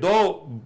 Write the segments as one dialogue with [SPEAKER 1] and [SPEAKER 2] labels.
[SPEAKER 1] 2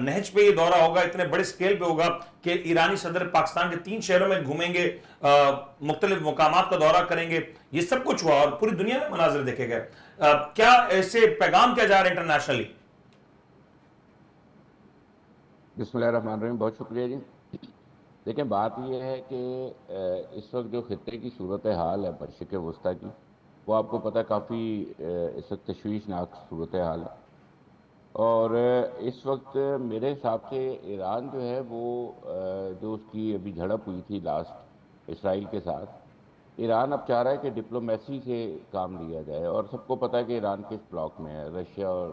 [SPEAKER 1] نہج پہ یہ دورہ ہوگا، اتنے بڑے سکیل پہ ہوگا کہ ایرانی صدر پاکستان کے 3 شہروں میں گھومیں گے، مختلف مقامات کا دورہ کریں گے، یہ سب کچھ ہوا اور پوری دنیا میں مناظر دیکھے گئے. کیا ایسے پیغام کیا جا رہے ہیں انٹرنیشنلی؟
[SPEAKER 2] بسم اللہ الرحمن الرحیم. بہت شکریہ جی. دیکھیں بات یہ ہے کہ اس وقت جو خطے کی صورتحال ہے مشرق وسطیٰ کی، وہ آپ کو پتہ ہے کافی اس وقت تشویشناک صورتحال ہے. اور اس وقت میرے حساب سے ایران جو ہے وہ جو اس کی ابھی جھڑپ ہوئی تھی لاسٹ اسرائیل کے ساتھ، ایران اب چاہ رہا ہے کہ ڈپلومیسی سے کام لیا جائے. اور سب کو پتہ ہے کہ ایران کس بلاک میں ہے، رشیا اور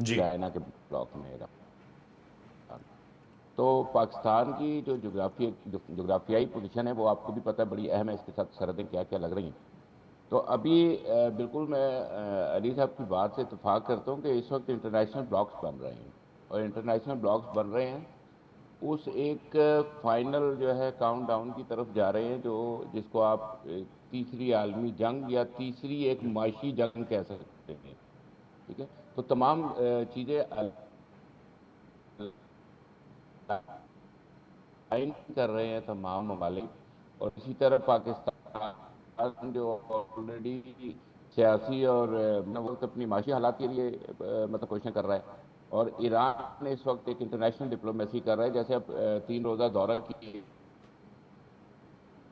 [SPEAKER 2] چائنا کے بلاک میں ہے ایران. تو پاکستان کی جو جغرافیائی پوزیشن ہے وہ آپ کو بھی پتہ ہے بڑی اہم ہے، اس کے ساتھ سرحدیں کیا کیا لگ رہی ہیں. تو ابھی بالکل میں علی صاحب کی بات سے اتفاق کرتا ہوں کہ اس وقت انٹرنیشنل بلاکس بن رہے ہیں، اور انٹرنیشنل بلاکس بن رہے ہیں اس ایک فائنل جو ہے کاؤنٹ ڈاؤن کی طرف جا رہے ہیں، جس کو آپ تیسری عالمی جنگ یا تیسری ایک معاشی جنگ کہہ سکتے ہیں. ٹھیک ہے، تو تمام چیزیں کر رہے ہیں تمام ممالک. اور اسی طرح پاکستان جو آلریڈی سیاسی اور وقت اپنی معاشی حالات کے لیے مطلب کوششیں کر رہا ہے، اور ایران نے اس وقت ایک انٹرنیشنل ڈپلومیسی کر رہا ہے. جیسے اب 3 روزہ دورہ کی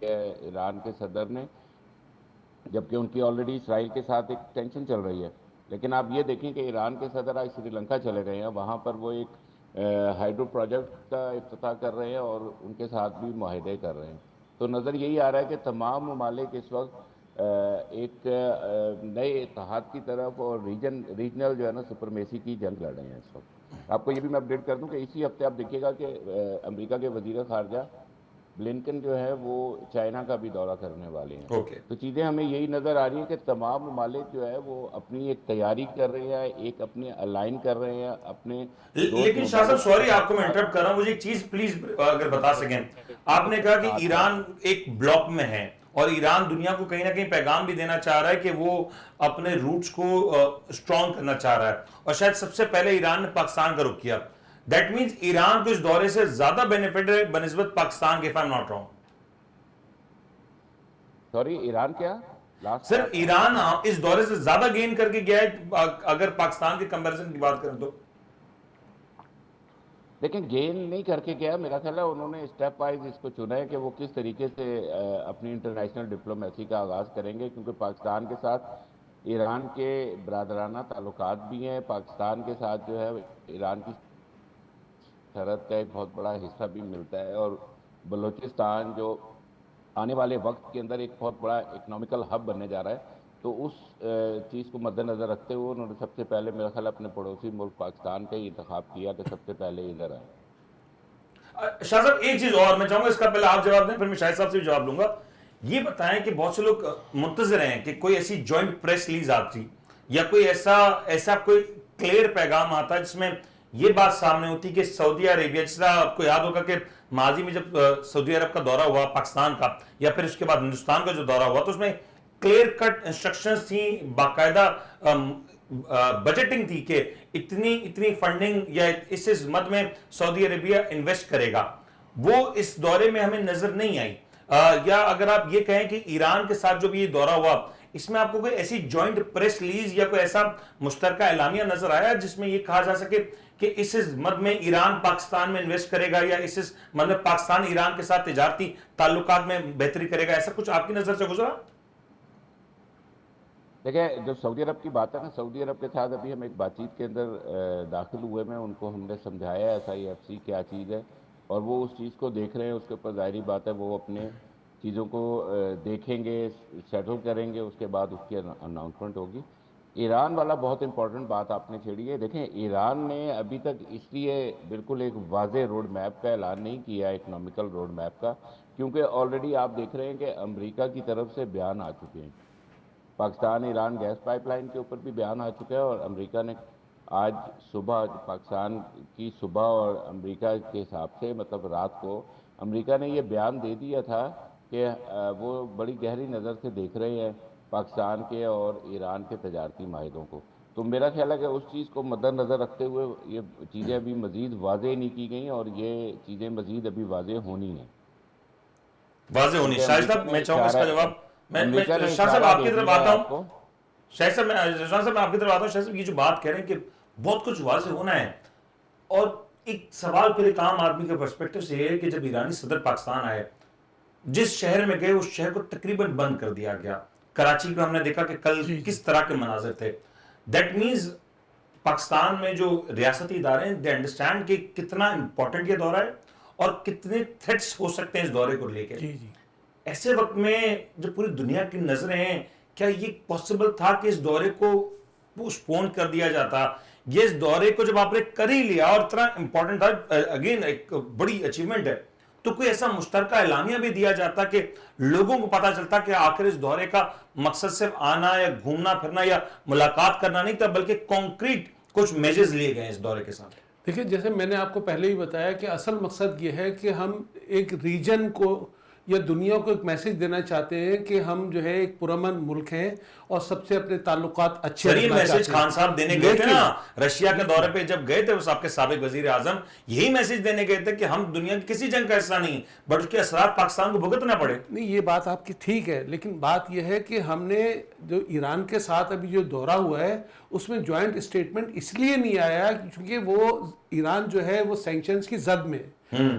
[SPEAKER 2] ایران کے صدر نے، جبکہ ان کی آلریڈی اسرائیل کے ساتھ ایک ٹینشن چل رہی ہے. لیکن آپ یہ دیکھیں کہ ایران کے صدر آج سری لنکا چلے گئے ہیں، وہاں پر وہ ایک ہائیڈرو پروجیکٹ کا افتتاح کر رہے ہیں اور ان کے ساتھ بھی معاہدے کر رہے ہیں. تو نظر یہی آ رہا ہے کہ تمام ممالک اس وقت ایک نئے اتحاد کی طرف اور ریجنل جو ہے نا سپرمیسی کی جنگ لڑ رہے ہیں اس وقت. آپ کو یہ بھی میں اپڈیٹ کر دوں کہ اسی ہفتے آپ دیکھیے گا کہ امریکہ کے وزیر خارجہ بلنکن جو ہے وہ چائنا کا بھی دورہ کرنے والے ہیں. تو چیزیں ہمیں یہی نظر آ رہی ہیں کہ تمام ممالک جو ہے وہ اپنی ایک تیاری کر رہے ہیں، ایک اپنے الائن کر رہے ہیں اپنے.
[SPEAKER 1] لیکن شاہ صاحب سوری آپ کو میں انٹرپٹ کر رہا ہوں، مجھے ایک چیز پلیز اگر بتا سکیں. آپ نے کہا کہ ایران ایک بلاک میں ہے اور ایران دنیا کو کہیں نہ کہیں پیغام بھی دینا چاہ رہا ہے کہ وہ اپنے روٹس کو اسٹرانگ کرنا چاہ رہا ہے، اور شاید سب سے پہلے ایران نے پاکستان کا رخ کیا. دیٹ مینز ایران کو اس دورے سے زیادہ بینیفٹ ہے بنسبت پاکستان کے، if I'm not wrong.
[SPEAKER 2] Sorry Iran کیا؟
[SPEAKER 1] سر ایران اس دورے سے زیادہ گین کر کے گیا ہے اگر پاکستان کے کمپیریزن کی بات کریں تو.
[SPEAKER 2] لیکن گین نہیں کر کے گیا، میرا خیال ہے انہوں نے اسٹیپ وائز اس کو چنا ہے کہ وہ کس طریقے سے اپنی انٹرنیشنل ڈپلومیسی کا آغاز کریں گے. کیونکہ پاکستان کے ساتھ ایران کے برادرانہ تعلقات بھی ہیں، پاکستان کے ساتھ جو ہے ایران کی سرحد کا ایک بہت بڑا حصہ بھی ملتا ہے، اور بلوچستان جو آنے والے وقت کے اندر ایک بہت بڑا اکنامیکل ہب بننے جا رہا ہے. تو اس چیز کو مد نظر رکھتے ہوئے انہوں نے سب سے پہلے میرا خیال اپنے پڑوسی ملک پاکستان کا ہی انتخاب کیا کہ سب سے پہلے ادھر آئے.
[SPEAKER 1] شاہ صاحب ایک چیز اور میں چاہوں گا، اس کا پہلے آپ جواب دیں پھر میں شاہد صاحب سے بھی جواب لوں گا. یہ بتائیں کہ بہت سے لوگ منتظر ہیں کہ کوئی ایسی جوائنٹ پریس ریلیز آتی یا کوئی ایسا کوئی کلیئر پیغام آتا ہے جس میں یہ بات سامنے ہوتی کہ سعودی عربیہ، جس طرح آپ کو یاد ہوگا کہ ماضی میں جب سعودی عرب کا دورہ ہوا پاکستان کا یا پھر اس کے بعد ہندوستان کا جو دورہ ہوا تو اس میں کلیئر کٹ انسٹرکشنز تھیں، باقاعدہ بجٹنگ تھی کہ اتنی فنڈنگ یا اس مد میں سعودی عربیہ انویسٹ کرے گا. وہ اس دورے میں ہمیں نظر نہیں آئی. یا اگر آپ یہ کہیں کہ ایران کے ساتھ جو بھی یہ دورہ ہوا اس میں آپ کو کوئی ایسی جوائنٹ پریس ریلیز یا کوئی ایسا مشترکہ اعلامیہ نظر آیا جس میں یہ کہا جا سکے کہ اس مد میں ایران پاکستان میں انویسٹ کرے گا یا اس مد میں پاکستان ایران کے ساتھ تجارتی تعلقات میں بہتری کرے گا، ایسا کچھ آپ کی نظر سے گزرا؟
[SPEAKER 2] دیکھیں جو سعودی عرب کی بات ہے نا، سعودی عرب کے ساتھ ابھی ہم ایک بات چیت کے اندر داخل ہوئے میں ان کو ہم نے سمجھایا SIFC کیا چیز ہے، اور وہ اس چیز کو دیکھ رہے ہیں. اس کے اوپر ظاہری بات ہے وہ اپنے چیزوں کو دیکھیں گے، سیٹل کریں گے، اس کے بعد اس کی اناؤنسمنٹ ہوگی. ایران والا بہت امپورٹنٹ بات آپ نے چھیڑی ہے. دیکھیں ایران نے ابھی تک اس لیے بالکل ایک واضح روڈ میپ کا اعلان نہیں کیا، اکنامیکل روڈ میپ کا، کیونکہ آلریڈی آپ دیکھ رہے ہیں کہ امریکہ کی طرف سے بیان آ چکے ہیں. Pakistan Iran gas pipeline کے اوپر بھی بیان آ چکا ہے، اور امریکہ نے آج صبح پاکستان کی صبح اور امریکہ کے حساب سے مطلب رات کو امریکہ نے یہ بیان دے دیا تھا کہ وہ بڑی گہری نظر سے دیکھ رہے ہیں پاکستان کے اور ایران کے تجارتی معاہدوں کو. تو میرا خیال ہے کہ اس چیز کو مد نظر رکھتے ہوئے یہ چیزیں ابھی مزید واضح نہیں کی گئیں اور یہ چیزیں مزید ابھی واضح ہونی ہیں.
[SPEAKER 1] واضح ہونی. شاہ صاحب میں چاہوں گا اس کا جواب. میں شاہ صاحب آپ کی طرف آتا ہوں. شاہ صاحب میں آپ کی طرف آتا ہوں. شاہ صاحب یہ جو بات کہہ رہے ہیں کہ بہت کچھ واضح ہونا ہے, اور ایک سوال پھر ایک عام آدمی کے پرسپیکٹو سے یہ ہے کہ جب ایرانی صدر پاکستان آئے, جس شہر میں گئے اس شہر کو تقریباً بند کر دیا گیا. کراچی کو ہم نے دیکھا کہ کل کس طرح کے مناظر تھے. دیٹ مینز پاکستان میں جو ریاستی ادارے ہیں دے انڈرسٹینڈ کہ کتنا امپورٹنٹ یہ دورہ ہے اور کتنے تھریٹس ہو سکتے ہیں اس دورے کو لے کے. ایسے وقت میں جو پوری دنیا کی نظریں ہیں, کیا یہ پاسبل تھا کہ اس دورے کو پوسٹ پون کر دیا جاتا؟ یہ اس دورے کو جب آپ نے کر ہی لیا اور اتنا امپورٹنٹ تھا, اگین ایک بڑی اچیومنٹ ہے, تو کوئی ایسا مشترکہ اعلامیہ بھی دیا جاتا کہ لوگوں کو پتا چلتا کہ آخر اس دورے کا مقصد صرف آنا یا گھومنا پھرنا یا ملاقات کرنا نہیں تھا, بلکہ کانکریٹ کچھ میجرز لیے گئے اس دورے کے ساتھ.
[SPEAKER 3] دیکھیں, جیسے میں نے آپ کو پہلے ہی بتایا کہ اصل مقصد یہ ہے کہ ہم ایک ریجن کو یا دنیا کو ایک میسج دینا چاہتے ہیں کہ ہم جو ہے ایک پرامن ملک ہیں اور سب سے اپنے تعلقات اچھے
[SPEAKER 1] رکھنا چاہتے ہیں. میسج خان صاحب دینے گئے تھے نا رشیا کے دورے پہ جب گئے تھے, اس آپ کے سابق وزیر اعظم یہی میسج دینے گئے تھے کہ ہم دنیا کی کسی جنگ کا حصہ نہیں, بٹ اس کے اثرات پاکستان کو بھگتنا پڑے.
[SPEAKER 3] نہیں, یہ بات آپ کی ٹھیک ہے, لیکن بات یہ ہے کہ ہم نے جو ایران کے ساتھ ابھی جو دورہ ہوا ہے اس میں جوائنٹ اسٹیٹمنٹ اس لیے نہیں آیا کیونکہ وہ ایران جو ہے وہ سینکشنز کی زد میں,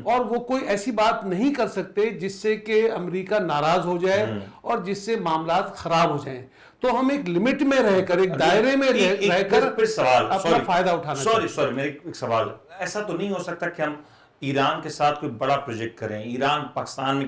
[SPEAKER 3] اور وہ کوئی ایسی بات نہیں کر سکتے جس سے کہ امریکہ ناراض ہو جائے اور جس سے معاملات خراب ہو جائیں. تو ہم ایک لمٹ میں رہ کر, ایک دائرے میں رہ کر اپنا فائدہ اٹھانا چاہتے ہیں.
[SPEAKER 1] سوری میرے ایک سوال, ایسا تو نہیں ہو سکتا کہ ہم ایران کے ساتھ کوئی بڑا پروجیکٹ کریں, ایران پاکستان میں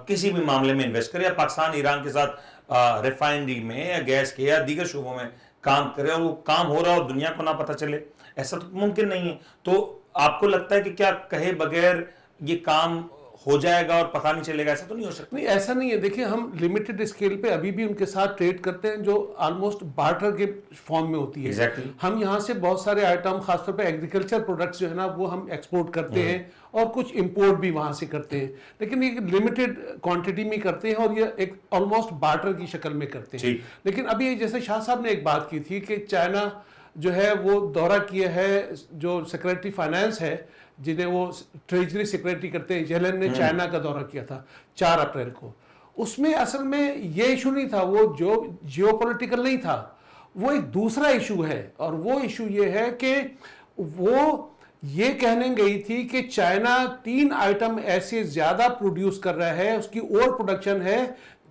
[SPEAKER 1] کسی بھی معاملے میں انویسٹ کرے, یا پاکستان ایران کے ساتھ ریفائنری میں یا گیس کے یا دیگر شعبوں میں کام کرے اور وہ کام ہو رہا اور دنیا کو نہ پتہ چلے؟ ایسا تو ممکن نہیں ہے. تو آپ کو لگتا ہے کہ کیا کہے بغیر یہ کام ہو جائے گا اور پتہ نہیں چلے گا؟ ایسا تو نہیں ہو سکتا.
[SPEAKER 3] نہیں, ایسا نہیں ہے. دیکھیں, ہم لمیٹڈ اسکیل پہ ابھی بھی ان کے ساتھ ٹریڈ کرتے ہیں جو آلموسٹ بارٹر کے فارم میں ہوتی ہے. ہم یہاں سے بہت سارے آئٹم, خاص طور پہ ایگریکلچر پروڈکٹس جو ہے نا, وہ ہم ایکسپورٹ کرتے ہیں اور کچھ امپورٹ بھی وہاں سے کرتے ہیں, لیکن یہ لمیٹڈ کوانٹٹی میں کرتے ہیں اور یہ ایک آلموسٹ بارٹر کی شکل میں کرتے ہیں. لیکن ابھی جیسے شاہ صاحب نے ایک بات کی تھی کہ چائنا جو ہے وہ دورہ کیا ہے, جو سیکریٹری فائنانس ہے جنہیں وہ ٹریجری سیکریٹری کرتے ہیں, یلن نے چائنا کا دورہ کیا تھا 4 اپریل کو. اس میں اصل میں یہ ایشو نہیں تھا, وہ جو جیو پولیٹیکل نہیں تھا, وہ ایک دوسرا ایشو ہے. اور وہ ایشو یہ ہے کہ وہ یہ کہنے گئی تھی کہ چائنا 3 آئٹم ایسے زیادہ پروڈیوس کر رہا ہے, اس کی اوور پروڈکشن ہے,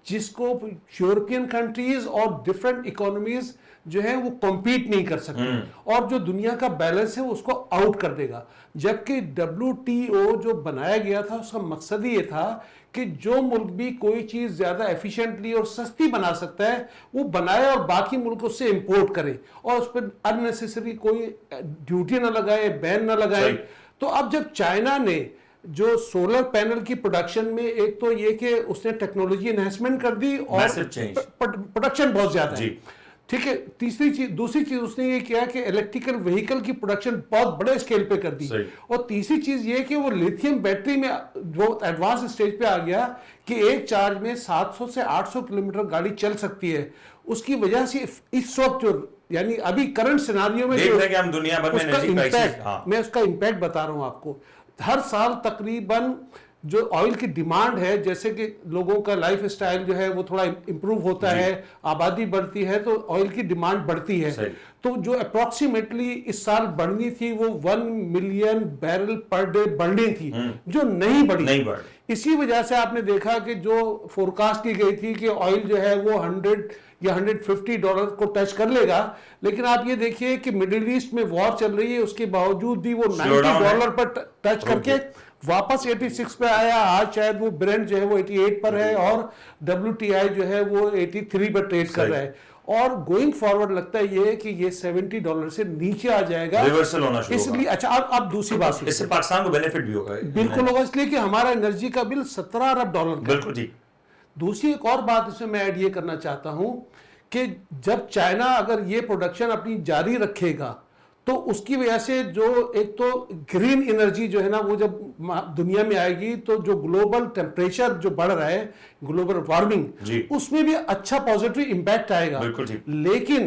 [SPEAKER 3] جس کو یورپین کنٹریز اور ڈفرینٹ اکانومیز جو ہے وہ کمپیٹ نہیں کر سکتے, اور جو دنیا کا بیلنس ہے وہ اس کو آؤٹ کر دے گا. جبکہ WTO جو بنایا گیا تھا اس کا مقصد یہ تھا کہ جو ملک بھی کوئی چیز زیادہ ایفیشینٹلی اور سستی بنا سکتا ہے وہ بنائے اور باقی ملک اس سے امپورٹ کرے, اور اس پر اننیسیسری کوئی ڈیوٹی نہ لگائے, بین نہ لگائے. تو اب جب چائنا نے جو سولر پینل کی پروڈکشن میں, ایک تو یہ کہ اس نے ٹیکنالوجی انہینسمنٹ کر دی اور پروڈکشن بہت زیادہ ہے, ٹھیک ہے. دوسری چیز اس نے یہ کیا کہ الیکٹریکل وہیکل کی پروڈکشن بہت بڑے اسکیل پہ کر دی, اور تیسری چیز یہ کہ وہ لیتھیم بیٹری میں جو ایڈوانس اسٹیج پہ آ گیا کہ ایک چارج میں 700 سے 800 کلومیٹر گاڑی چل سکتی ہے. اس کی وجہ سے اس وقت جو یعنی ابھی کرنٹ سیناریو میں میں اس کا امپیکٹ بتا رہا ہوں آپ کو. ہر سال تقریباً جو آئل کی ڈیمانڈ ہے, جیسے کہ لوگوں کا لائف اسٹائل جو ہے وہ تھوڑا امپروو ہوتا ہے, آبادی بڑھتی ہے, تو آئل کی ڈیمانڈ بڑھتی ہے. تو جو اپروکسیمیٹلی اس سال بڑھنی تھی وہ 1 ملین بیرل پر ڈے بڑھنی تھی, جو نہیں بڑھی. اسی وجہ سے آپ نے دیکھا کہ جو فورکاسٹ کی گئی تھی کہ آئل جو ہے وہ $100 یا $150 کو ٹچ کر لے گا, لیکن آپ یہ دیکھیے کہ مڈل ایسٹ میں وار چل رہی ہے, اس کے باوجود بھی وہ $90 پر ٹچ کر کے واپس 86 پہ آیا. آج شاید وہ برینڈ جو ہے وہ 88 پر ہے اور WTI جو ہے وہ 83 پر ٹریڈ کر رہا ہے. اور گوئنگ فارورڈ لگتا ہے یہ کہ یہ $70 سے نیچے آ جائے گا,
[SPEAKER 1] ریورسل ہونا شروع
[SPEAKER 3] اس لیے. اچھا, اب دوسری بات,
[SPEAKER 1] اس سے پاکستان کو بینیفٹ بھی ہوگا.
[SPEAKER 3] بالکل ہوگا, اس لیے کہ ہمارا انرجی کا بل $17 ارب کا.
[SPEAKER 1] بالکل ٹھیک.
[SPEAKER 3] دوسری ایک اور بات اس میں میں ایڈ یہ کرنا چاہتا ہوں کہ جب چائنا اگر یہ پروڈکشن اپنی جاری رکھے گا تو اس کی وجہ سے جو ایک تو گرین انرجی جو ہے نا وہ جب دنیا میں آئے گی تو جو گلوبل ٹیمپریچر جو بڑھ رہا ہے, گلوبل وارمنگ, اس میں بھی اچھا پازیٹیو امپیکٹ آئے گا. لیکن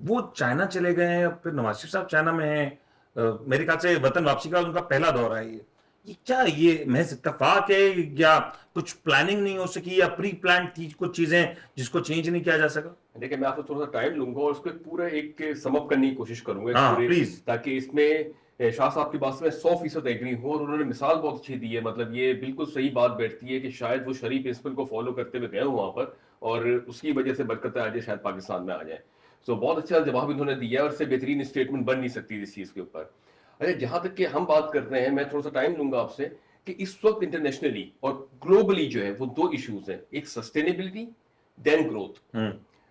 [SPEAKER 1] وہ چائنا چلے گئے ہیں, پھر نواز شریف صاحب چائنا میں ہیں, میرے خیال سے وطن واپسی کا ان کا پہلا دور ہے. یہ کیا, یہ محض اتفاق ہے یا کچھ پلاننگ نہیں ہو سکی یا پری پلانڈ تھی کچھ چیزیں جس کو چینج نہیں کیا جا سکا؟
[SPEAKER 4] دیکھیں میں آپ کو تھوڑا سا ٹائم لوں گا اور اس کو پورا ایک سم اپ کرنے کی کوشش کروں گا,
[SPEAKER 1] ہاں پلیز,
[SPEAKER 4] تاکہ اس میں شاہ صاحب کی بات سے میں 100% ایگری ہوں, اور انہوں نے مثال بہت اچھی دی ہے. مطلب یہ بالکل صحیح بات بیٹھتی ہے کہ شاید وہ شرعی پرنسپل کو فالو کرتے ہوئے گئے ہوں وہاں پر, اور اس کی وجہ سے برکتیں آج شاید پاکستان میں آ جائیں. سو بہت اچھا جواب انہوں نے دیا, اور اس سے بہترین اسٹیٹمنٹ بن نہیں سکتی اس چیز کے اوپر. اچھا جہاں تک کہ ہم بات کر رہے ہیں, میں تھوڑا سا ٹائم لوں گا آپ سے, کہ اس وقت انٹرنیشنلی اور گلوبلی جو ہے وہ 2 ایشوز ہیں, ایک سسٹینیبلٹی دین گروتھ.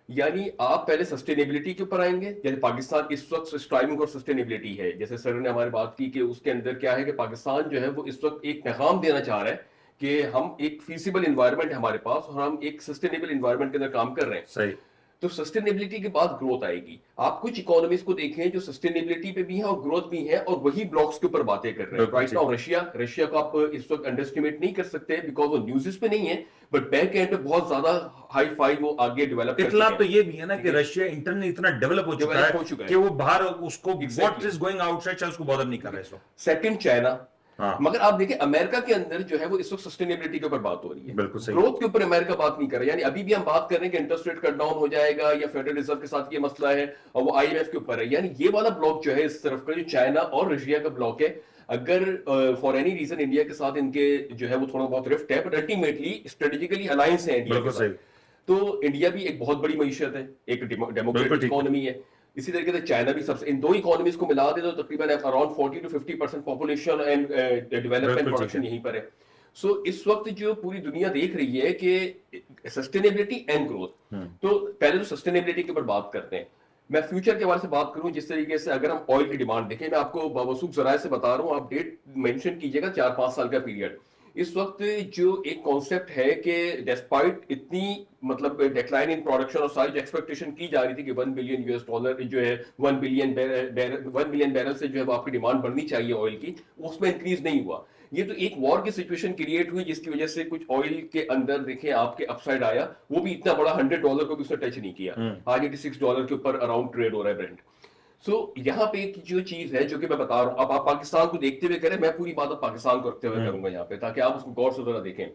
[SPEAKER 4] یعنی آپ پہلے سسٹینیبلٹی کے اوپر آئیں گے, جیسے پاکستان اس وقت اسٹرائیونگ اور سسٹینیبلٹی ہے, جیسے سر نے ہماری بات کی کہ اس کے اندر کیا ہے کہ پاکستان جو ہے وہ اس وقت ایک پیغام دینا چاہ رہا ہے کہ ہم ایک فیزیبل انوائرمنٹ ہے ہمارے پاس, اور ہم ایک سسٹینیبل انوائرمنٹ کے اندر کام کر رہے ہیں.
[SPEAKER 1] صحیح.
[SPEAKER 4] تو سسٹینیبلٹی کے بعد گروتھ آئے گی. آپ کچھ اکانومیز کو دیکھیں جو سسٹینیبلٹی پہ بھی ہیں اور گروتھ بھی ہیں, اور وہی بلاکس کے اوپر باتیں کر رہے ہیں. رائٹ ناؤ رشیا کو آپ اس وقت انڈر اسٹیمیٹ نہیں کر سکتے بیکاز وہ نیوزز پہ نہیں ہے, بٹ بیک اینڈ پہ بہت زیادہ ہائی فائی وہ آگے ڈیولپ.
[SPEAKER 1] اطلاع تو یہ بھی ہے نا کہ رشیا انٹرنلی اتنا ڈیولپ ہو چکا ہے کہ وہ باہر اس کو what is going outside اس کو بادر نہیں کر رہا ہے اس وقت.
[SPEAKER 4] Second China. مگر آپ دیکھیں امریکہ کے اندر جو ہے وہ اس وقت سسٹینیبلٹی کے اوپر بات ہو رہی ہے, گروتھ کے اوپر امریکہ بات نہیں کر رہا. یعنی ابھی بھی ہم بات کر رہے ہیں کہ انٹرسٹ ریٹ کٹ ڈاؤن ہو جائے گا یا فیڈرل ریزرو کے ساتھ یہ مسئلہ ہے, اور وہ آئی ایم ایف کے اوپر ہے. یعنی یہ والا بلاک جو ہے اس طرف کا, جو چائنا اور رشیا کا بلاک ہے, اگر فار اینی ریزن انڈیا کے ساتھ ان کے جو ہے وہ تھوڑا بہت رفٹ ہے, بٹ الٹیمیٹلی اسٹریٹجیکلی الائنس ہے انڈیا کے ساتھ. تو انڈیا بھی ایک بہت بڑی معیشت ہے, ایک ڈیموکریٹک اکانومی ہے. اسی طریقے سے چائنا بھی سب سے, ان 2 اکانومیز کو ملا دے تو تقریباً around 40 to 50% population and development production یہیں پر ہے. سو اس وقت جو پوری دنیا دیکھ رہی ہے کہ سسٹینیبلٹی اینڈ گروتھ, تو پہلے تو سسٹینیبلٹی کے اوپر بات کرتے ہیں. میں فیوچر کے حوالے سے بات کروں, جس طریقے سے اگر ہم آئل کی ڈیمانڈ دیکھیں, میں آپ کو باوثوق ذرائع سے بتا رہا ہوں, آپ ڈیٹ مینشن کیجیے گا 4-5 سال کا پیریڈ. اس وقت جو ایک کانسیپٹ ہے کہ ڈیسپائٹ اتنی مطلب ڈیکلائن ان پروڈکشن اور ساری جو ایکسپیکٹیشن کی جا رہی تھی کہ $1 بلین جو ہے 1 بلین بیرل سے جو ہے آپ کی ڈیمانڈ بڑھنی چاہیے آئل کی, اس میں انکریز نہیں ہوا. یہ تو ایک وار کی سچویشن کریٹ ہوئی جس کی وجہ سے کچھ آئل کے اندر دیکھیں آپ کے اپ سائڈ آیا, وہ بھی اتنا بڑا $100 کو بھی اس نے ٹچ نہیں کیا. آج $86 کے اوپر اراؤنڈ ٹریڈ ہو رہا ہے برنٹ. سو یہاں پہ ایک جو چیز ہے جو کہ میں بتا رہا ہوں, اب آپ پاکستان کو دیکھتے ہوئے کریں, میں پوری بات پاکستان کو رکھتے ہوئے کروں گا یہاں پہ, تاکہ آپ اس کو غور سے ذرا دیکھیں.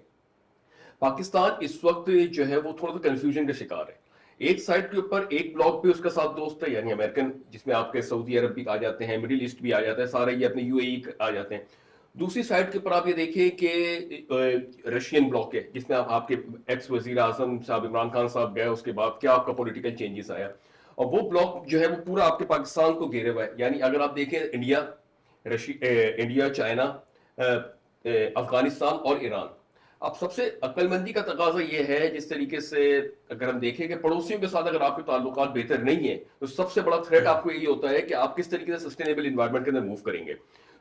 [SPEAKER 4] پاکستان اس وقت جو ہے وہ تھوڑا سا کنفیوژن کا شکار ہے. ایک سائڈ کے اوپر ایک بلاک پہ اس کا ساتھ دوست ہے, یعنی امریکن, جس میں آپ کے سعودی عرب بھی آ جاتے ہیں, مڈل ایسٹ بھی آ جاتا ہے, سارے یہ اپنے UAE آ جاتے ہیں. دوسری سائڈ کے اوپر آپ یہ دیکھیں کہ رشین بلاک ہے, جس میں آپ کے ایکس وزیر اعظم صاحب عمران خان صاحب گئے, اس کے بعد کیا آپ کا پولیٹیکل چینجز آیا, اور وہ بلاک جو ہے وہ پورا آپ کے پاکستان کو گھیرے ہوا ہے. یعنی اگر آپ دیکھیں انڈیا, چائنا, افغانستان اور ایران. اب سب سے عقل مندی کا تقاضا یہ ہے, جس طریقے سے اگر ہم دیکھیں کہ پڑوسیوں کے ساتھ اگر آپ کے تعلقات بہتر نہیں ہیں, تو سب سے بڑا تھریٹ آپ کو یہی ہوتا ہے کہ آپ کس طریقے سے سسٹینیبل انوائرمنٹ کے اندر موو کریں گے.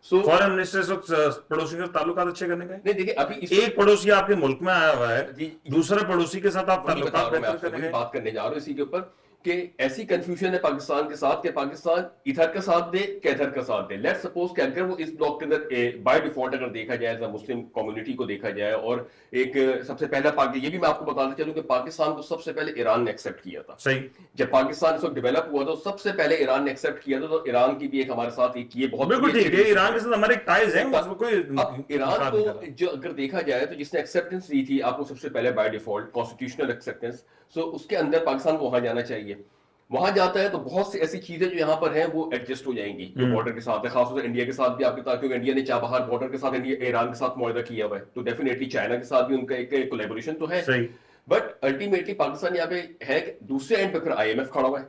[SPEAKER 1] فارن منسٹر پڑوسیوں کے تعلقات اچھے کرنے کا
[SPEAKER 4] نہیں, دیکھیں ابھی
[SPEAKER 1] ایک پڑوسی آپ کے ملک میں آیا ہوا ہے, دوسرے پڑوسی کے ساتھ آپ تعلقات
[SPEAKER 4] بات کرنے جا رہے ہو اسی کے اوپر, کہ ایسی کنفیوژن ہے پاکستان کے ساتھ کہ پاکستان ادھر کا ساتھ دے کہ ادھر کا ساتھ دے. لیٹ سپوز کہ اگر وہ اس بلاک کے اندر بائی ڈیفالٹ اگر دیکھا جائے مسلم کمیونٹی کو دیکھا جائے, اور ایک سب سے پہلا یہ بھی میں آپ کو بتانا چلوں کہ پاکستان کو سب سے پہلے ایران نے ایکسیپٹ کیا تھا.
[SPEAKER 1] صحیح,
[SPEAKER 4] جب پاکستان اس وقت ڈیولپ ہوا تھا سب سے پہلے ایران نے ایکسیپٹ کیا تھا, تو ایران کی بھی ایک ہمارے ساتھ ایک یہ بہت
[SPEAKER 1] بالکل ٹھیک ہے, ایران کے ساتھ ہمارے ٹائز ہیں.
[SPEAKER 4] اب ایران کو جو اگر دیکھا جائے تو جس نے ایکسیپٹنس دی تھی آپ کو سب سے پہلے بائی ڈیفالٹ کانسٹیٹیوشنل ایکسیپٹنس, سو اس کے اندر پاکستان کو وہاں جانا چاہیے. وہاں جاتا ہے تو بہت سی ایسی چیزیں جو یہاں پر ہیں وہ ایڈجسٹ ہو جائیں گی, جو بارڈر کے ساتھ ہے, خاص طور سے انڈیا کے ساتھ بھی آپ کے ساتھ, کیونکہ انڈیا نے چابہار بارڈر کے ساتھ ایران کے ساتھ معاہدہ کیا ہوا ہے, تو ڈیفینیٹلی چائنا کے ساتھ بھی ان کا ایک کولیبوریشن تو ہے. بٹ الٹیمیٹلی پاکستان یہاں پہ ہے کہ دوسرے اینڈ پہ پھر IMF کھڑا ہوا ہے,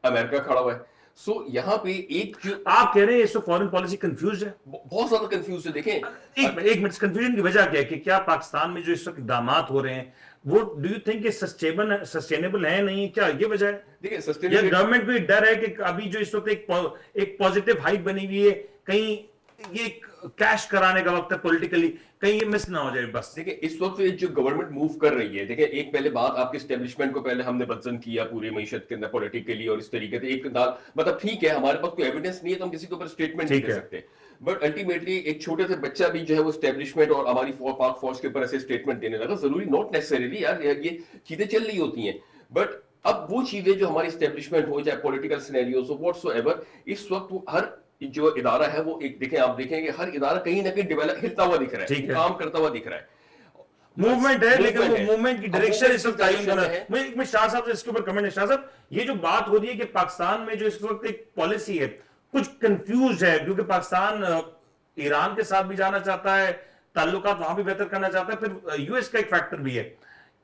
[SPEAKER 4] امریکہ کھڑا ہوا ہے. سو یہاں پہ ایک جو
[SPEAKER 1] آپ کہہ رہے ہیں اس وقت فارن پالیسی کنفیوز ہے,
[SPEAKER 4] بہت زیادہ کنفیوز ہے. دیکھیں
[SPEAKER 1] ایک منٹ, کنفیوژن کی وجہ کیا ہے کہ کیا پاکستان میں جو اس وقت اقدامات ہو رہے ہیں وہ ڈو یو تھنک سسٹینیبل ہے نہیں, کیا یہ وجہ ہے؟
[SPEAKER 4] دیکھیں
[SPEAKER 1] یا گورنمنٹ بھی ڈر ہے کہ ابھی جو اس وقت ایک پازیٹیو ہائپ بنی ہوئی ہے, کہیں یہ کیش کرانے کا وقت ہے پولیٹیکلی, کہیں یہ مس نہ ہو جائے بس.
[SPEAKER 4] دیکھیں اس وقت جو گورنمنٹ موو کر رہی ہے, دیکھیں ایک پہلے بات آپ کے اسٹیبلشمنٹ کو پہلے ہم نے بدزن کیا پوری معیشت کے اندر پولیٹیکلی, اور اس طریقے سے ایک مطلب ٹھیک ہے ہمارے پاس کوئی ایویڈنس نہیں ہے تو ہم کسی کے اوپر اسٹیٹمنٹ نہیں دے سکتے, بٹ الٹیمیٹلی ایک چھوٹے سے بچہ بھی جو ہے وہ اسٹیبلشمنٹ اور ہماری پاک فوج کے اوپر ایسے اسٹیٹمنٹ دینے لگا. ضروری نوٹ نیسسریلی یار یہ چیزیں چل رہی ہوتی ہیں, بٹ اب وہ چیزیں جو ہماری اسٹیبلشمنٹ ہو چاہے پولیٹیکل سینیریوز ہو واٹس ایور، اس وقت ہر جو ادارہ ہے وہ ایک دیکھیں آپ دیکھیں کہ ہر ادارہ کہیں نہ کہیں ڈیولپ ہلتا ہوا دکھ رہا ہے، کام کرتا ہوا دکھ رہا ہے،
[SPEAKER 1] موومنٹ ہے، لیکن وہ موومنٹ کی ڈائریکشن اس وقت تعین کرنا ہے. میں شاہ صاحب سے اس کے اوپر کمنٹ ہے. شاہ صاحب یہ جو بات ہو رہی ہے کہ پاکستان میں جو اس وقت ایک پالیسی ہے کچھ کنفیوز ہے، کیونکہ پاکستان ایران کے ساتھ بھی جانا چاہتا ہے، تعلقات وہاں بھی بہتر کرنا چاہتا ہے، پھر یو ایس کا ایک فیکٹر بھی ہے.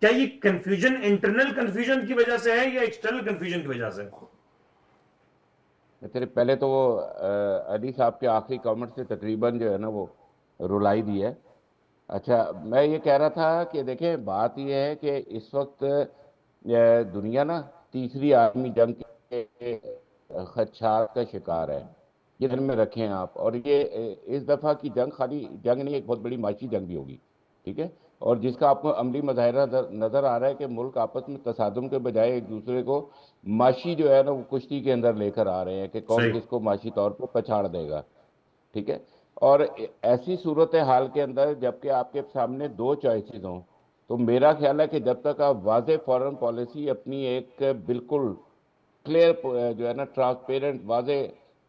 [SPEAKER 1] کیا یہ کنفیوژن انٹرنل کنفیوژن کی وجہ سے ہے یا ایکسٹرنل کنفیوژن کی وجہ سے؟
[SPEAKER 2] پہلے تو وہ علی صاحب کے آخری کامنٹ سے تقریباً جو ہے نا وہ رلائی دی ہے. اچھا میں یہ کہہ رہا تھا کہ دیکھیں بات یہ ہے کہ اس وقت دنیا نا تیسری عالمی جنگ کے خدشات کا شکار ہے، یہ دل میں رکھیں آپ. اور یہ اس دفعہ کی جنگ خالی جنگ نہیں، ایک بہت بڑی معاشی جنگ بھی ہوگی، ٹھیک ہے، اور جس کا آپ کو عملی مظاہرہ نظر آ رہا ہے کہ ملک آپس میں تصادم کے بجائے ایک دوسرے کو معاشی جو ہے نا وہ کشتی کے اندر لے کر آ رہے ہیں کہ کون کس کو معاشی طور پر پچھاڑ دے گا، ٹھیک ہے. اور ایسی صورتحال کے اندر جبکہ آپ کے سامنے دو چوائسز ہوں تو میرا خیال ہے کہ جب تک آپ واضح فارن پالیسی اپنی ایک بالکل کلیئر جو ہے نا ٹرانسپیرنٹ واضح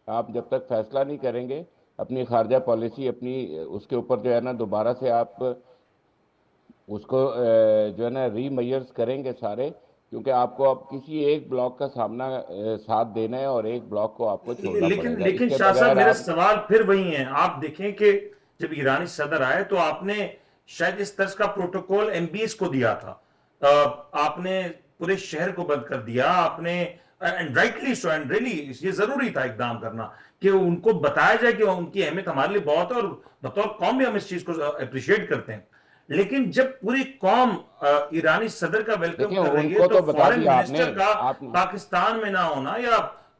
[SPEAKER 2] آپ جب تک فیصلہ نہیں کریں گے اپنی خارجہ پالیسی اپنی اس کے اوپر جو ہے نا دوبارہ سے آپ اس کو جو ہے نا ری میئرز کریں گے سارے، کیونکہ آپ کو اب کسی ایک بلاک کا سامنا ساتھ دینا ہے اور ایک بلاک کو آپ کو چھوڑنا پڑے گا.
[SPEAKER 1] لیکن شاہ صاحب میرا سوال پھر وہی ہے، آپ دیکھیں کہ جب ایرانی صدر آئے تو آپ نے شاید اس طرح کا پروٹوکول ایم بی ایس کو دیا تھا، آپ نے پورے شہر کو بند کر دیا، آپ نے and rightly so and really یہ ضروری تھا اقدام کرنا کہ ان کو بتایا جائے کہ ان کی اہمیت ہمارے لیے بہت ہے اور بطور قوم بھی ہم اس چیز کو اپریشیٹ کرتے ہیں. لیکن جب پوری قوم ایرانی صدر کا ویلکم کر رہی ہے تو فارن منسٹر کا پاکستان میں نہ ہونا، یا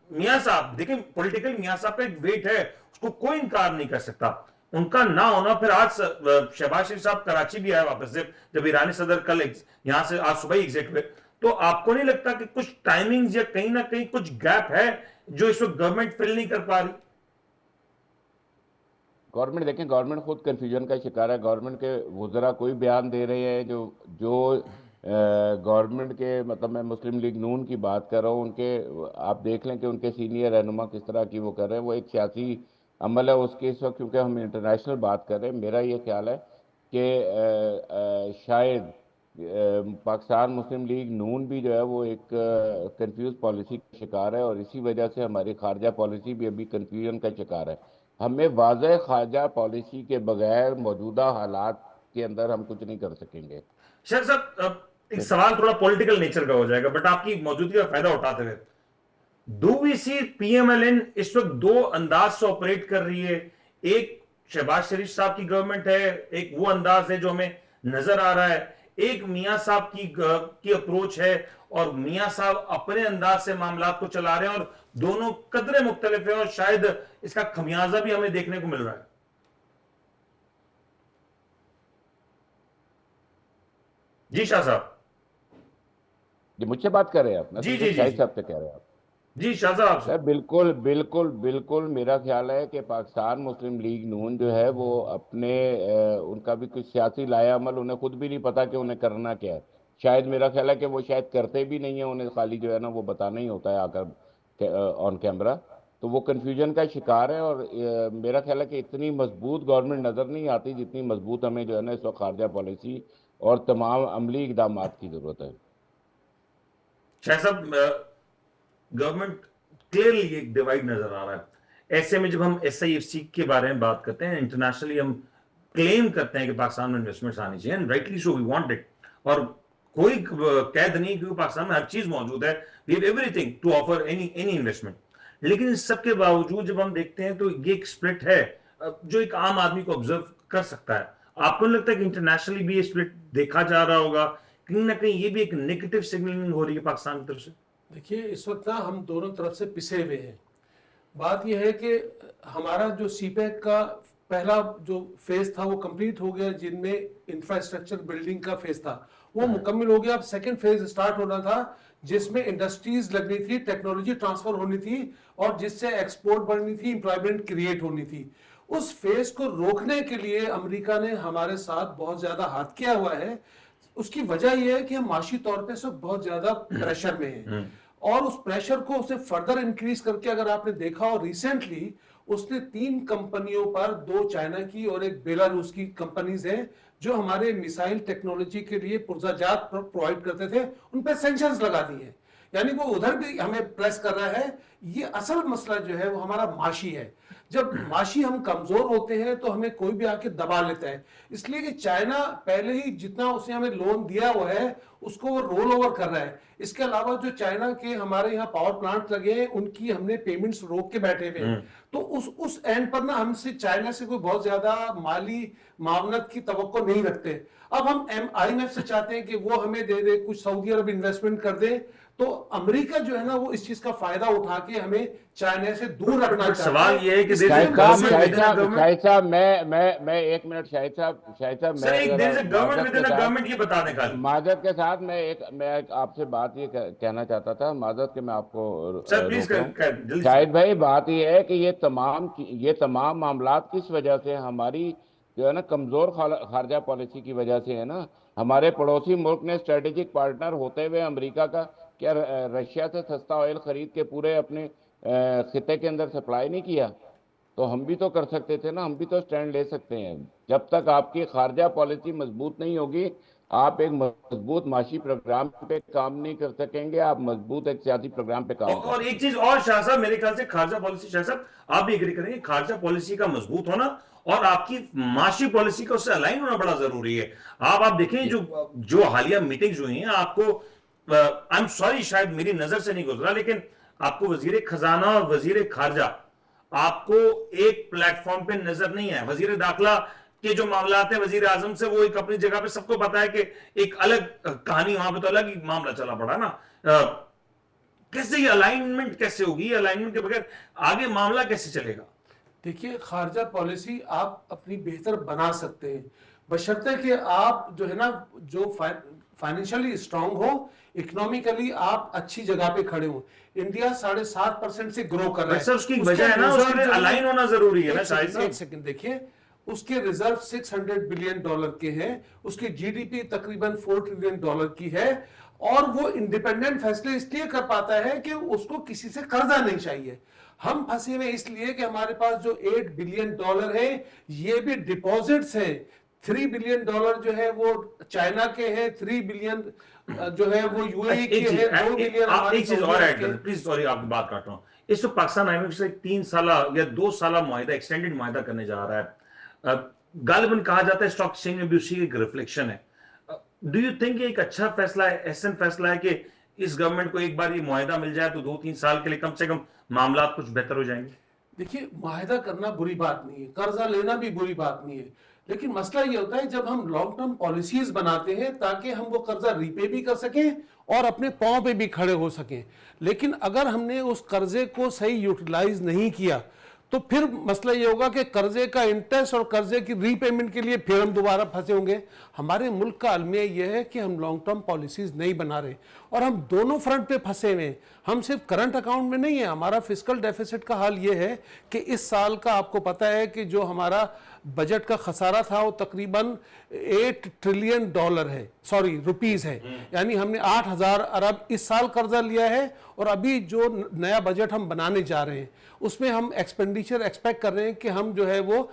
[SPEAKER 1] میاں صاحب دیکھیں پولیٹیکل میاں صاحب کا ایک ویٹ ہے اس کو کوئی انکار نہیں کر سکتا، ان کا نہ ہونا. پھر آج شہباز شریف صاحب کراچی بھی آئے واپس سے جب ایرانی صدر کل یہاں سے آج صبح ہی ایگزٹ ہوئے، تو آپ کو نہیں لگتا کہ کچھ ٹائمنگز یا کہیں نہ کہیں کچھ گیپ ہے جو اس وقت گورنمنٹ فل نہیں کر پا رہی؟
[SPEAKER 2] گورنمنٹ دیکھیں گورنمنٹ خود کنفیوژن کا شکار ہے. گورنمنٹ کے وزراء کوئی بیان دے رہے ہیں جو گورنمنٹ کے مطلب میں مسلم لیگ نون کی بات کر رہا ہوں، ان کے آپ دیکھ لیں کہ ان کے سینئر رہنما کس طرح کی وہ کر رہے ہیں، وہ ایک سیاسی عمل ہے اس کے. اس وقت کیونکہ ہم انٹرنیشنل بات کر رہے ہیں، میرا یہ خیال ہے کہ شاید پاکستان مسلم لیگ نون بھی جو ہے وہ ایک کنفیوز پالیسی کا شکار ہے، اور اسی وجہ سے ہماری خارجہ پالیسی بھی ابھی کنفیوژن کا شکار ہے. ہمیں واضح خارجہ پالیسی کے بغیر موجودہ حالات کے اندر ہم کچھ نہیں کر سکیں گے.
[SPEAKER 1] شیخ صاحب ایک سوال تھوڑا پولیٹیکل نیچر کا ہو جائے گا، بٹ آپ کی موجودگی کا فائدہ اٹھاتے ہوئے، ڈو V C P M L N اس وقت دو انداز سے آپریٹ کر رہی ہے؟ ایک شہباز شریف صاحب کی گورنمنٹ ہے، ایک وہ انداز ہے جو ہمیں نظر آ رہا ہے، ایک میاں صاحب کی اپروچ ہے اور میاں صاحب اپنے انداز سے معاملات کو چلا رہے ہیں، اور دونوں قدرے مختلف ہیں اور شاید اس کا خمیازہ بھی ہمیں دیکھنے کو مل رہا ہے. جی شاہ صاحب.
[SPEAKER 2] جی مجھ سے بات کر رہے ہیں آپ؟
[SPEAKER 1] جی جی
[SPEAKER 2] شاہد صاحب سے کہہ رہے ہیں آپ؟
[SPEAKER 1] جی شاہ صاحب.
[SPEAKER 2] بالکل بالکل بالکل میرا خیال ہے کہ پاکستان مسلم لیگ نون جو ہے وہ اپنے ان کا بھی کچھ سیاسی لائے عمل انہیں خود بھی نہیں پتا کہ انہیں کرنا کیا ہے. شاید میرا خیال ہے کہ وہ شاید کرتے بھی نہیں ہیں، انہیں خالی جو ہے نا وہ بتانا ہی ہوتا ہے آ کر آن کیمرہ. تو وہ کنفیوژن کا شکار ہے، اور میرا خیال ہے کہ اتنی مضبوط گورنمنٹ نظر نہیں آتی جتنی مضبوط ہمیں جو ہے نا اس وقت خارجہ پالیسی اور تمام عملی اقدامات کی ضرورت ہے.
[SPEAKER 1] شاہ صاحب گورنمنٹ کلیئرلی ایک ڈیوائیڈ نظر آ رہا ہے. ایسے میں جب ہم ایس آئی ایف سی کے بارے میں بات کرتے ہیں، انٹرنیشنلی ہم کلیم کرتے ہیں کہ پاکستان میں انویسٹمنٹس آنی چاہیے، and rightly so we want it, اور کوئی قید نہیں کیونکہ پاکستان میں ہر چیز موجود ہے، we have everything to offer any investment. لیکن اس سب کے باوجود جب ہم دیکھتے ہیں تو یہ ایک سپلٹ ہے جو ایک عام آدمی کو آبزرو کر سکتا ہے. آپ کو نہیں لگتا کہ انٹرنیشنلی بھی یہ سپلٹ دیکھا جا رہا ہوگا، کہیں نہ کہیں یہ بھی ایک نیگیٹو سگنلنگ ہو رہی ہے پاکستان کی طرف سے؟
[SPEAKER 3] دیکھیے اس وقت نا ہم دونوں طرف سے پسے ہوئے ہیں. بات یہ ہے کہ ہمارا جو سی پیک کا پہلا جو فیز تھا وہ کمپلیٹ ہو گیا، جن میں انفراسٹرکچر بلڈنگ کا فیز تھا وہ مکمل ہو گیا. اب سیکنڈ فیز سٹارٹ ہونا تھا جس میں انڈسٹریز لگنی تھی، ٹیکنالوجی ٹرانسفر ہونی تھی، اور جس سے ایکسپورٹ بڑھنی تھی، امپلائمنٹ کریٹ ہونی تھی. اس فیز کو روکنے کے لیے امریکہ نے ہمارے ساتھ بہت زیادہ ہاتھ کیا ہوا ہے. اس کی وجہ یہ ہے کہ ہم معاشی طور پہ سب بہت زیادہ پریشر میں ہیں اور اس پریشر کو اسے فردر انکریز کر کے اگر آپ نے دیکھا ہو ریسنٹلی اس نے 3 کمپنیوں پر 2 چائنا کی اور 1 بیلاروس کی کمپنیز ہیں جو ہمارے میسائل ٹیکنالوجی کے لیے پرزہ جات پرووائڈ کرتے تھے ان پہ سینکشنز لگا دی ہیں. یعنی وہ ادھر بھی ہمیں پریس کر رہا ہے. یہ اصل مسئلہ جو ہے وہ ہمارا معاشی ہے. جب معاشی ہم کمزور ہوتے ہیں تو ہمیں کوئی بھی آ کے دبا لیتا ہے. اس لیے کہ چائنا پہلے ہی جتنا اس نے ہمیں لون دیا ہوا ہے اس کو وہ رول اوور کر رہا ہے. اس کے علاوہ جو چائنا کے ہمارے یہاں پاور پلانٹ لگے ہیں ان کی ہم نے پیمنٹس روک کے بیٹھے ہوئے ہیں. تو اس اینڈ پر نا ہم سے چائنا سے کوئی بہت زیادہ مالی معاونت کی توقع نہیں رکھتے. اب ہم IMF سے چاہتے ہیں کہ وہ ہمیں دے دے, کچھ سعودی عرب انویسٹمنٹ کر دے. تو امریکہ جو ہے نا وہ اس چیز کا فائدہ اٹھا کے ہمیں چائنا سے دور رکھنا چاہتا ہے.
[SPEAKER 1] سوال یہ ہے کہ
[SPEAKER 2] شاہد صاحب میں 1 منٹ شاہد صاحب
[SPEAKER 1] گورنمنٹ یہ بتانے کا
[SPEAKER 2] معذرت کے ساتھ میں آپ سے بات یہ کہنا چاہتا تھا, معذرت کہ میں آپ کو شاہد بھائی بات یہ ہے کہ یہ تمام معاملات کس وجہ سے ہماری جو ہے نا کمزور خارجہ پالیسی کی وجہ سے ہے نا. ہمارے پڑوسی ملک نے اسٹریٹجک پارٹنر ہوتے ہوئے امریکہ کا کیا رشیا سے سستا آئل خرید کے پورے اپنے خطے کے اندر سپلائی نہیں کیا؟ تو ہم بھی تو کر سکتے تھے نا, ہم بھی تو سٹینڈ لے سکتے ہیں. جب تک آپ کی خارجہ پالیسی مضبوط نہیں ہوگی آپ ایک مضبوط معاشی پروگرام پہ کام نہیں کر سکیں گے, آپ مضبوط ایک سیاسی پروگرام پہ کام.
[SPEAKER 1] اور ایک چیز اور شاہ صاحب, میرے خیال سے خارجہ پالیسی, شاہ صاحب آپ بھی ایگری کریں گے, خارجہ پالیسی کا مضبوط ہونا اور آپ کی معاشی پالیسی کا اس سے الائن ہونا بڑا ضروری ہے. آپ دیکھیں جو حالیہ میٹنگز ہوئی ہیں, آپ کو I'm sorry شاید میری نظر سے نہیں گزرا, لیکن آپ کو وزیر خزانہ اور وزیر خارجہ آپ کو ایک پلیٹ فارم پہ نظر نہیں ہے. وزیر داخلہ کے جو معاملات ہیں وزیر اعظم سے, وہ ایک اپنی جگہ پہ سب کو پتا ہے کہ ایک الگ کہانی, وہاں پہ تو الگ ہی معاملہ چلا پڑا نا. کیسے یہ الائنمنٹ کیسے ہوگی؟ الائنمنٹ کے بغیر آگے معاملہ کیسے چلے گا؟
[SPEAKER 3] دیکھیے خارجہ پالیسی آپ اپنی بہتر بنا سکتے ہیں بشرطے کہ آپ جو ہے نا جو فائنینشلی اسٹرانگ ہو, اکنامیکلی آپ اچھی جگہ پہ کھڑے ہوں. انڈیا 7.5% سے گرو کر رہا ہے.
[SPEAKER 1] اس کی وجہ ہے نا اس کے الائن ہونا ضروری ہے نا.
[SPEAKER 3] ایک سیکنڈ دیکھیے, اس کے ریزرو $600 بلین کے ہیں, اس کی GDP تقریباً $4 ٹریلین کی ہے, اور وہ انڈیپینڈنٹ فیصلے اس لیے کر پاتا ہے کہ اس کو کسی سے قرضہ نہیں چاہیے. ہم پھنسے ہوئے اس لیے کہ ہمارے پاس جو $8 بلین ہے یہ بھی ڈپازٹس ہیں. $3 بلین جو ہے وہ چائنا کے ہیں, 3 بلین جو ہے وہ UAE کے ہیں, 2 بلین ہمارے.
[SPEAKER 1] ایک چیز اور ایڈ کریں پلیز, سوری آپ کی بات کاٹ رہا ہوں. اس وقت پاکستان IMF سے 3 سالہ یا 2 سالہ معاہدہ, ایکسٹینڈڈ معاہدہ کرنے جا رہا ہے. غالباً کہا جاتا ہے اسٹاک ایکسچینج میں بھی اسی کی ایک ریفلیکشن ہے. ڈو یو تھنک یہ ایک اچھا فیصلہ ہے, احسن فیصلہ ہے کہ اس گورنمنٹ کو ایک بار یہ معاہدہ مل جائے تو 2-3 سال کے لیے کم سے کم معاملات کچھ بہتر ہو جائیں گے؟
[SPEAKER 3] دیکھیے معاہدہ کرنا بری بات نہیں ہے, قرضہ لینا بھی بری بات نہیں ہے, لیکن مسئلہ یہ ہوتا ہے جب ہم لانگ ٹرم پالیسیز بناتے ہیں تاکہ ہم وہ قرضہ ریپے بھی کر سکیں اور اپنے پاؤں پہ بھی کھڑے ہو سکیں. لیکن اگر ہم نے اس قرضے کو صحیح یوٹیلائز نہیں کیا تو پھر مسئلہ یہ ہوگا کہ قرضے کا انٹرسٹ اور قرضے کی ری پیمنٹ کے لیے پھر ہم دوبارہ پھنسے ہوں گے. ہمارے ملک کا المیہ یہ ہے کہ ہم لانگ ٹرم پالیسیز نہیں بنا رہے اور ہم دونوں فرنٹ پہ پھنسے ہوئے ہیں. ہم صرف کرنٹ اکاؤنٹ میں نہیں ہے, ہمارا فسکل ڈیفیسٹ کا حال یہ ہے کہ اس سال کا آپ کو پتا ہے کہ جو ہمارا بجٹ کا خسارہ تھا وہ تقریباً $8 ٹریلین ہے, روپیز ہے. یعنی ہم نے 8,000 ارب اس سال قرضہ لیا ہے, اور ابھی جو نیا بجٹ ہم بنانے جا رہے ہیں اس میں ہم ایکسپینڈیچر ایکسپیکٹ کر رہے ہیں کہ ہم جو ہے وہ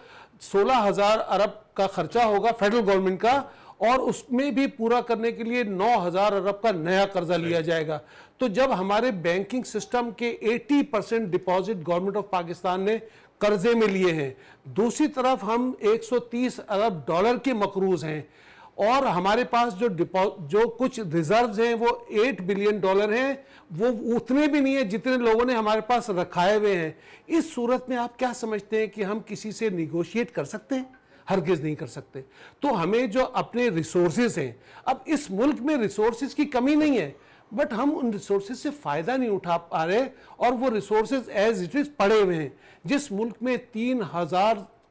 [SPEAKER 3] 16,000 ارب کا خرچہ ہوگا فیڈرل گورنمنٹ کا, اور اس میں بھی پورا کرنے کے لیے 9,000 ارب کا نیا قرضہ لیا جائے گا. تو جب ہمارے بینکنگ سسٹم کے 80% ڈپازٹ گورنمنٹ آف پاکستان نے قرضے میں لیے ہیں, دوسری طرف ہم $130 ارب کے مقروض ہیں, اور ہمارے پاس جو کچھ ریزروز ہیں وہ $8 بلین ہیں, وہ اتنے بھی نہیں ہیں جتنے لوگوں نے ہمارے پاس رکھائے ہوئے ہیں. اس صورت میں آپ کیا سمجھتے ہیں کہ ہم کسی سے نیگوشیٹ کر سکتے ہیں؟ ہرگز نہیں کر سکتے. تو ہمیں جو اپنے ریسورسز ہیں, اب اس ملک میں ریسورسز کی کمی نہیں ہے, بٹ ہم ان ریسورسز سے فائدہ نہیں اٹھا پا رہے, اور وہ ریسورسز ایز اٹ از پڑے ہوئے ہیں. جس ملک میں 3,000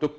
[SPEAKER 4] تو